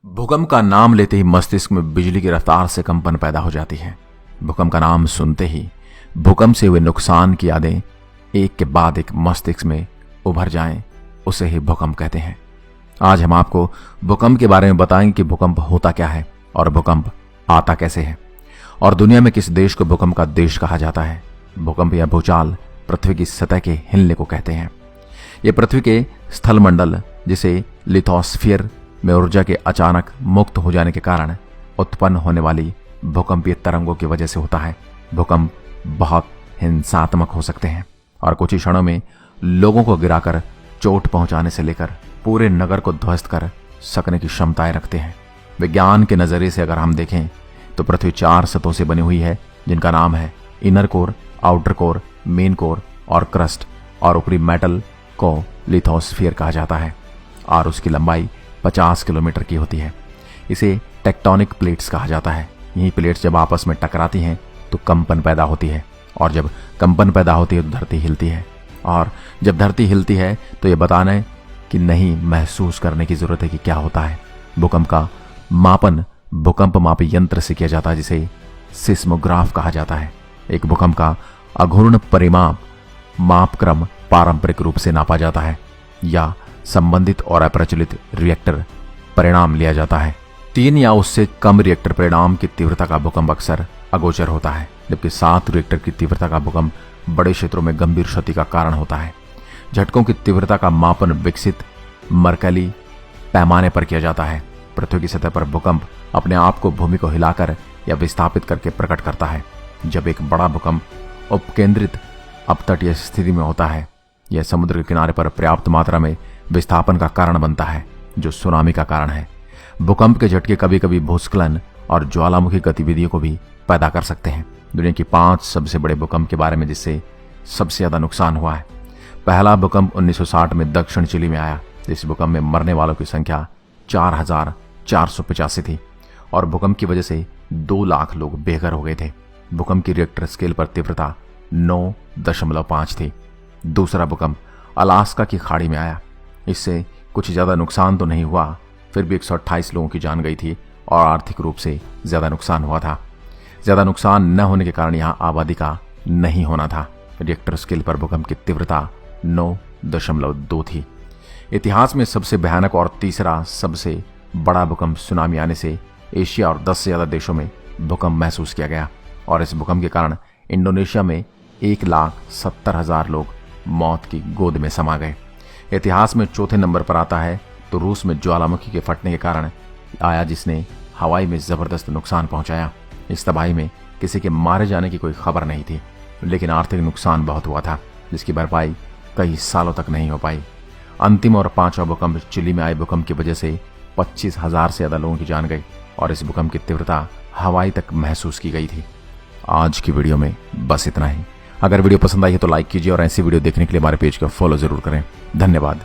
भूकंप का नाम लेते ही मस्तिष्क में बिजली की रफ्तार से कंपन पैदा हो जाती है। भूकंप का नाम सुनते ही भूकंप से हुए नुकसान की यादें एक के बाद एक मस्तिष्क में उभर जाएं, उसे ही भूकंप कहते हैं। आज हम आपको भूकंप के बारे में बताएंगे कि भूकंप होता क्या है और भूकंप आता कैसे है, और दुनिया में किस देश को भूकंप का देश कहा जाता है। भूकंप या भूचाल पृथ्वी की सतह के हिलने को कहते हैं। ये पृथ्वी के स्थलमंडल जिसे लिथोस्फीयर में ऊर्जा के अचानक मुक्त हो जाने के कारण उत्पन्न होने वाली भूकंपीय तरंगों की वजह से होता है। भूकंप बहुत हिंसात्मक हो सकते हैं और कुछ ही क्षणों में लोगों को गिराकर चोट पहुंचाने से लेकर पूरे नगर को ध्वस्त कर सकने की क्षमताएं रखते हैं। विज्ञान के नजरिए से अगर हम देखें तो पृथ्वी 4 सतहों से बनी हुई है, जिनका नाम है inner core, outer core, main core और क्रस्ट, और ऊपरी मेटल को लिथोस्फीयर कहा जाता है और उसकी लंबाई 50 किलोमीटर की होती है। इसे टेक्टोनिक प्लेट्स कहा जाता है। यही प्लेट्स जब आपस में टकराती हैं तो कंपन पैदा होती है, और जब कंपन पैदा होती है तो धरती हिलती है, और जब धरती हिलती है तो ये बताना कि नहीं महसूस करने की जरूरत है कि क्या होता है। भूकंप का मापन भूकंप मापी यंत्र से किया जाता है, जिसे सिस्मोग्राफ कहा जाता है। एक भूकंप का अघूर्ण परिमाप मापक्रम पारंपरिक रूप से नापा जाता है या संबंधित और अप्रचलित रिएक्टर परिणाम लिया जाता है। 3 या उससे कम रिएक्टर परिणाम की तीव्रता का भूकंप अक्सर अगोचर होता है, जबकि 7 रिएक्टर की तीव्रता का भूकंप बड़े क्षेत्रों में गंभीर क्षति का कारण होता है। झटकों की तीव्रता का मापन विकसित मर्कली पैमाने पर किया जाता है। पृथ्वी की सतह पर भूकंप अपने आप को भूमि को हिलाकर या विस्थापित करके प्रकट करता है। जब एक बड़ा भूकंप उपकेंद्रित अपतटीय स्थिति में होता है, यह समुद्र के किनारे पर पर्याप्त मात्रा में विस्थापन का कारण बनता है, जो सुनामी का कारण है। भूकंप के झटके कभी कभी भूस्खलन और ज्वालामुखी गतिविधियों को भी पैदा कर सकते हैं। दुनिया की 5 सबसे बड़े भूकंप के बारे में जिससे सबसे ज्यादा नुकसान हुआ है। पहला भूकंप 1960 में दक्षिण चिली में आया। इस भूकंप में मरने वालों की संख्या 4,485 थी और भूकंप की वजह से 2 लाख लोग बेघर हो गए थे। भूकंप की रिएक्टर स्केल पर तीव्रता 9.5 थी। दूसरा भूकंप अलास्का की खाड़ी में आया। इससे कुछ ज्यादा नुकसान तो नहीं हुआ, फिर भी 128 लोगों की जान गई थी और आर्थिक रूप से ज्यादा नुकसान हुआ था। ज्यादा नुकसान न होने के कारण यहां आबादी का नहीं होना था। रिएक्टर स्केल पर भूकंप की तीव्रता 9.2 थी। इतिहास में सबसे भयानक और तीसरा सबसे बड़ा भूकंप सुनामी आने से एशिया और 10 से ज्यादा देशों में भूकंप महसूस किया गया, और इस भूकंप के कारण इंडोनेशिया में 1,70,000 लोग मौत की गोद में समा गए। इतिहास में चौथे नंबर पर आता है तो रूस में ज्वालामुखी के फटने के कारण आया, जिसने हवाई में जबरदस्त नुकसान पहुंचाया। इस तबाही में किसी के मारे जाने की कोई खबर नहीं थी, लेकिन आर्थिक नुकसान बहुत हुआ था, जिसकी भरपाई कई सालों तक नहीं हो पाई। अंतिम और 5वां भूकंप चिली में आए भूकंप की वजह से 25,000 से ज्यादा लोगों की जान गई, और इस भूकंप की तीव्रता हवाई तक महसूस की गई थी। आज की वीडियो में बस इतना ही। अगर वीडियो पसंद आई है तो लाइक कीजिए और ऐसी वीडियो देखने के लिए हमारे पेज को फॉलो जरूर करें। धन्यवाद।